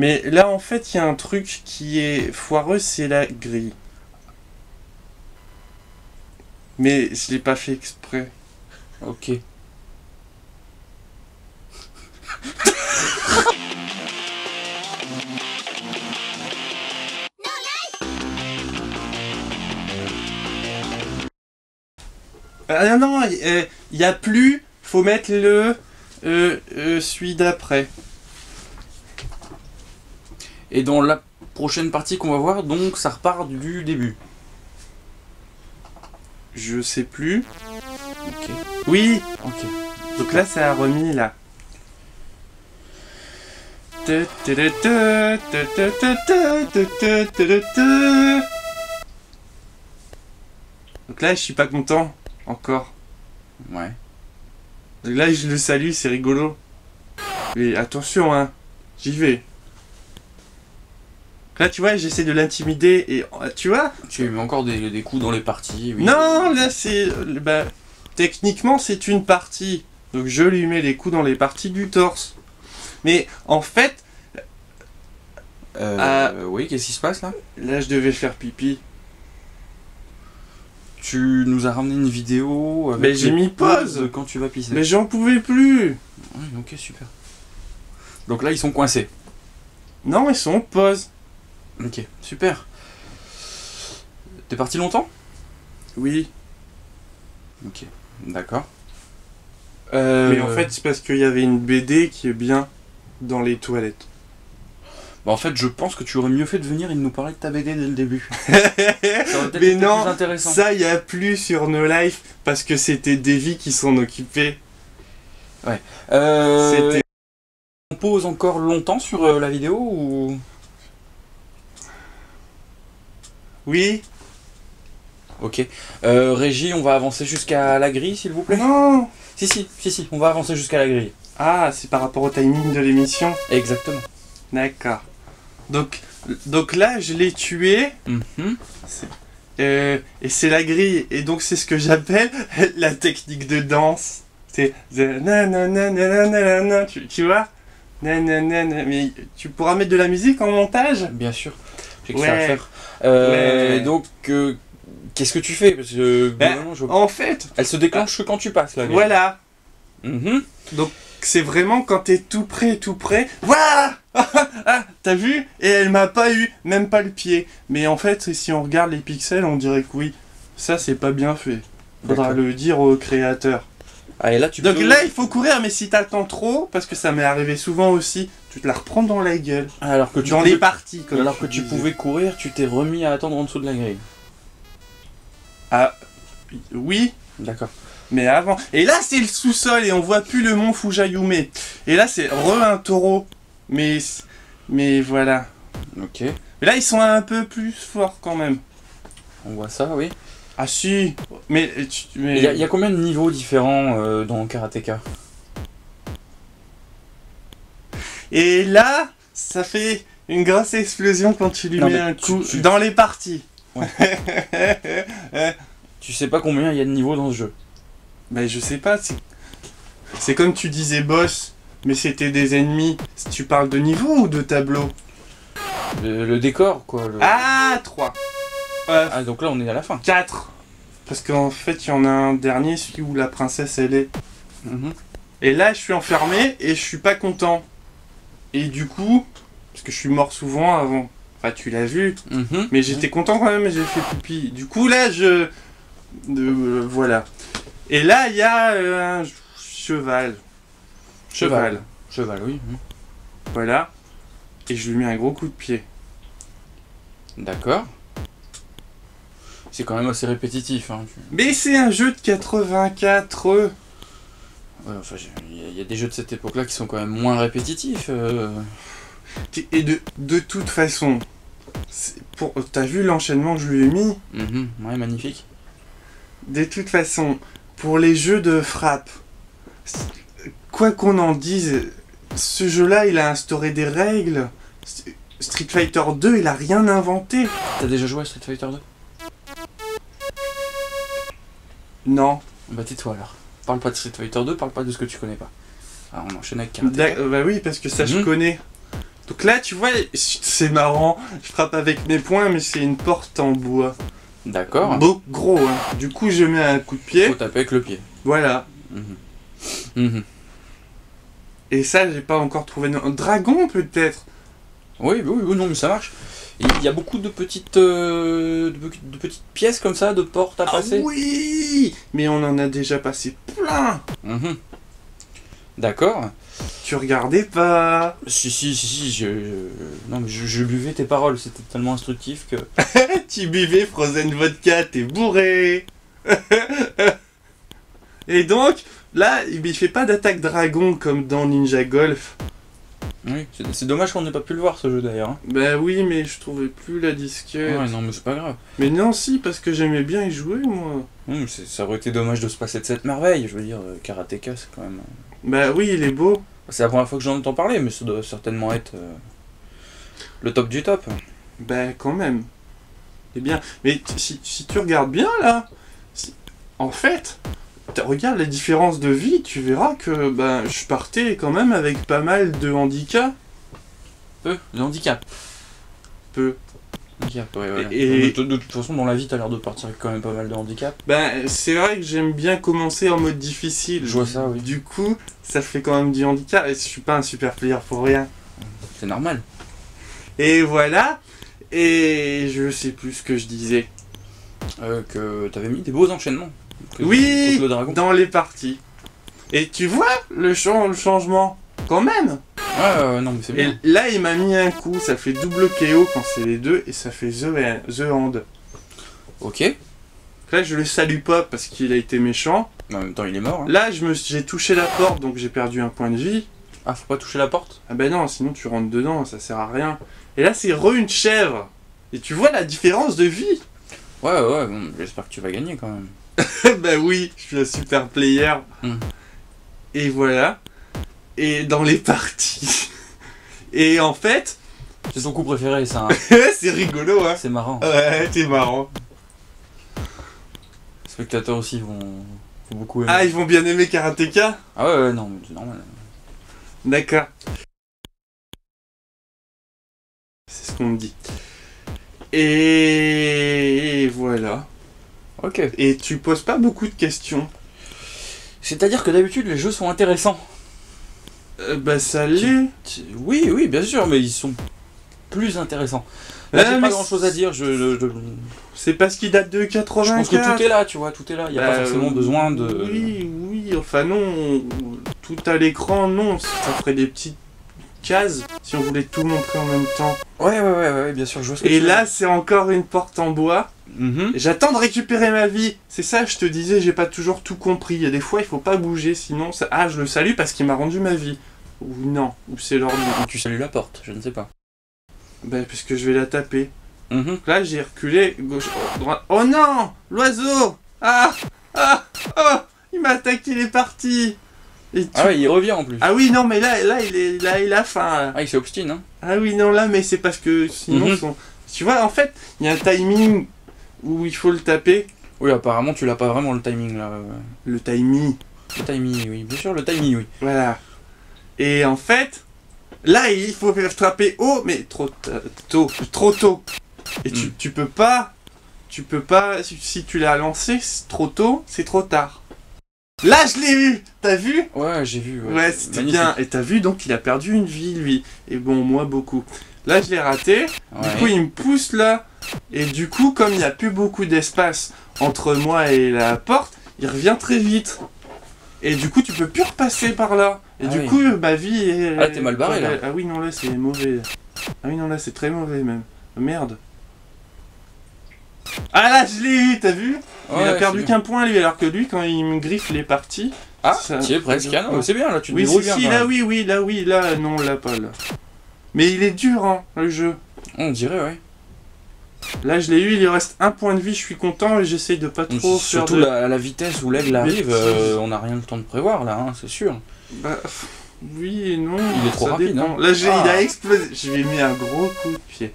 Mais là, en fait, il y a un truc qui est foireux, c'est la grille. Mais je l'ai pas fait exprès. Ok. Ah non, il y a plus, faut mettre le celui d'après. Et dans la prochaine partie qu'on va voir, donc ça repart du début. Je sais plus. Ok. Oui, Ok. donc là ça a remis là. Donc là je suis pas content encore. Ouais. Donc là je le salue, c'est rigolo. Mais attention hein, j'y vais. Là tu vois j'essaie de l'intimider et tu vois. Tu mets encore des coups dans les parties. Oui. Non là c'est bah, techniquement c'est une partie. Donc je lui mets les coups dans les parties du torse. Mais en fait Oui, qu'est-ce qui se passe là? là je devais faire pipi. Tu nous as ramené une vidéo avec Mais j'ai les mis pause. pauses quand tu vas pisser. Mais j'en pouvais plus. Ouais, ok, super. Donc là, ils sont coincés. Non, ils sont en pause. Ok, super. T'es parti longtemps? Oui. Ok, d'accord. Mais en fait, c'est parce qu'il y avait une BD qui est bien dans les toilettes. Bah en fait, je pense que tu aurais mieux fait de venir et de nous parler de ta BD dès le début. Ça aurait peut-être Mais été non, plus intéressant. ça y a plus sur No Life parce que c'était Davy qui s'en occupait. C'était... On pose encore longtemps sur la vidéo ou... Oui. Ok. Régie, on va avancer jusqu'à la grille, s'il vous plaît. Non. Si, on va avancer jusqu'à la grille. Ah, c'est par rapport au timing de l'émission. Exactement. D'accord. Donc là, je l'ai tué. Mhm. Et c'est la grille. Et donc c'est ce que j'appelle la technique de danse. C'est nanananananana, tu vois? Nananana. Mais tu pourras mettre de la musique en montage? Bien sûr. J'ai que Ouais. ça à faire. Ouais. Donc, qu'est-ce que tu fais? Parce que Ben, globalement, je... en fait, Elle se déclenche que quand tu passes la grille. voilà. Mhm. Donc c'est vraiment quand t'es tout près. Voilà. Ah, t'as vu? Et elle m'a pas eu, même pas le pied. Mais en fait, si on regarde les pixels, on dirait que oui. Ça, c'est pas bien fait. Faudra D'accord. le dire au créateur. Ah, et là, tu Donc peux... là, il faut courir, mais si t'attends trop, parce que ça m'est arrivé souvent aussi, tu te la reprends dans la gueule. Alors que tu Dans pouvais... les parties, comme Alors tu que tu disais. pouvais courir, tu t'es remis à attendre en dessous de la grille. Ah, oui, D'accord. mais avant. Et là, c'est le sous-sol et on voit plus le mont Fujayume. Et là, c'est un taureau. Mais voilà. Ok. Mais là, ils sont un peu plus forts quand même. On voit ça, oui. Ah si, mais... Il y a combien de niveaux différents dans Karateka? Et là, ça fait une grosse explosion quand tu lui Non, mets mais un coup tu- dans les parties. Tu sais pas combien il y a de niveaux dans ce jeu. Ben je sais pas, c'est comme tu disais boss, mais c'était des ennemis. Tu parles de niveau ou de tableau? Le décor, quoi. Ah, 3. Ah, donc là, on est à la fin. 4. Parce qu'en fait, il y en a un dernier, celui où la princesse elle est. Mhm. Et là, je suis enfermé et je suis pas content. Et du coup, parce que je suis mort souvent avant. Enfin, tu l'as vu. Mhm. Mais j'étais content quand même et j'ai fait pipi. Du coup, là, voilà. Et là, il y a un cheval. Cheval, oui. Voilà. Et je lui mets un gros coup de pied. D'accord. C'est quand même assez répétitif. Hein. Mais c'est un jeu de 84. Ouais, enfin, il y a des jeux de cette époque-là qui sont quand même moins répétitifs. Et de toute façon, t'as vu l'enchaînement que je lui ai mis? Mhm. Ouais, magnifique. De toute façon, pour les jeux de frappe, quoi qu'on en dise, ce jeu-là, il a instauré des règles. Street Fighter 2, il a rien inventé. T'as déjà joué à Street Fighter 2? Non. Bah tais-toi alors. Parle pas de Street Fighter 2, parle pas de ce que tu connais pas. Alors on enchaîne avec Karateka. Bah oui, parce que ça je Mhm. connais. Donc là, tu vois, c'est marrant. Je frappe avec mes poings, mais c'est une porte en bois. D'accord. Gros, hein. Du coup, je mets un coup de pied. Faut taper avec le pied. Voilà. Et ça, j'ai pas encore trouvé... Un dragon, peut-être. Oui, non, mais ça marche. Il y a beaucoup de petites pièces comme ça, de portes à passer. Oui. Mais on en a déjà passé plein. D'accord. Tu regardais pas. Si, non, mais je buvais tes paroles, c'était tellement instructif que... Tu buvais Frozen Vodka, t'es bourré. Et donc, là, il fait pas d'attaque dragon comme dans Ninja Golf. Oui, c'est dommage qu'on n'ait pas pu le voir ce jeu d'ailleurs. Hein. Bah oui, mais je trouvais plus la disquette. Ouais, non, mais c'est pas grave. Mais non, si, parce que j'aimais bien y jouer, moi. Ça aurait été dommage de se passer de cette merveille. Je veux dire, Karateka, c'est quand même... Bah oui, il est beau. C'est la première fois que j'en entends parler, mais ça doit certainement être le top du top. Bah quand même. C'est bien. Mais si tu regardes bien, là, en fait, regarde les différences de vie, tu verras que bah, je partais quand même avec pas mal de handicap. Le handicap. Peu. Handicap, ouais. Et... De toute façon, dans la vie, t'as l'air de partir avec quand même pas mal de handicap. Ben, c'est vrai que j'aime bien commencer en mode difficile. Je vois ça, oui. Du coup, ça fait quand même du handicap et je suis pas un super player pour rien. C'est normal. Et voilà. Et je sais plus ce que je disais. Que t'avais mis des beaux enchaînements. Oui, le dragon. dans les parties. Et tu vois le changement quand même. Non, mais c'est bien. Et là, il m'a mis un coup. Ça fait double KO quand c'est les deux et ça fait The Hand. Ok. Là, je le salue pas parce qu'il a été méchant. Mais en même temps, il est mort. Hein. Là, j'ai touché la porte, donc j'ai perdu un point de vie. Ah, faut pas toucher la porte? Ah bah non, sinon tu rentres dedans, ça sert à rien. Et là, c'est une chèvre. Et tu vois la différence de vie. Ouais, bon, j'espère que tu vas gagner quand même. Bah oui, je suis un super player. Et voilà. Et dans les parties. Et en fait... C'est son coup préféré, ça. Hein. C'est rigolo, hein. C'est marrant. Ouais, c'est marrant. Les spectateurs aussi vont beaucoup aimer. Ah, ils vont bien aimer Karateka. Ah ouais, non, mais c'est normal. D'accord. C'est ce qu'on me dit. Et voilà. Ok. Et tu poses pas beaucoup de questions. C'est-à-dire que d'habitude, les jeux sont intéressants. Bah ça l'est. Oui, bien sûr, mais ils sont plus intéressants. Là, j'ai pas grand-chose à dire. C'est parce qu'il date de 84. Je pense que tout est là, tu vois, tout est là. Il n'y a pas forcément besoin de... Oui, enfin non. Tout à l'écran, non. Ça ferait des petites cases si on voulait tout montrer en même temps. Ouais, bien sûr, je vois ce que Et tu là, veux. c'est encore une porte en bois. J'attends de récupérer ma vie. C'est ça, je te disais, j'ai pas toujours tout compris. Il y a des fois, il faut pas bouger, sinon... Ça... Ah, je le salue parce qu'il m'a rendu ma vie. Ou non, ou c'est l'ordre. Tu salues la porte, je ne sais pas. Bah, parce que je vais la taper. Là, j'ai reculé, gauche, droite. Oh non, l'oiseau. Il m'a attaqué, il est parti. Ah ouais, il revient en plus. Ah oui, non, mais là, il a faim. Là. Ah, il s'obstine, hein. Ah oui, non, là, mais c'est parce que sinon, tu vois, en fait, il y a un timing où il faut le taper. Oui, apparemment, tu l'as pas vraiment le timing, là. Le timing. Le timing, oui. Bien sûr, le timing, oui. Voilà. Et en fait, là, il faut frapper haut, mais trop tôt. Et tu peux pas, si tu l'as lancé trop tôt, c'est trop tard. Là, je l'ai eu. T'as vu? Ouais, j'ai vu. Ouais, c'était bien. Et t'as vu, donc il a perdu une vie, lui. Et bon, moi, beaucoup. Là, je l'ai raté. Ouais. Du coup, il me pousse là. Et du coup, comme il n'y a plus beaucoup d'espace entre moi et la porte, il revient très vite. Et du coup, tu peux plus repasser par là. Et du coup, ma vie est... Ah, t'es mal barré, là. Ah oui, non, là, c'est mauvais. Ah oui, non, là, c'est très mauvais, même. Merde. Ah là, je l'ai eu, t'as vu? Il a perdu qu'un point, lui, alors que lui, quand il me griffe les parties... Ah, tu es presque. Ah non, c'est bien, là, tu te débrouilles bien. Là, non, là, pas, là. Mais il est dur, hein, le jeu. On dirait, ouais. Là, je l'ai eu, il lui reste un point de vie, je suis content, et j'essaye de pas trop faire surtout la vitesse où l'aigle arrive, on n'a rien le temps de prévoir, là, hein, c'est sûr. Bah, oui et non. Il est trop rapide, hein. Là, il a explosé. Je lui ai mis un gros coup de pied.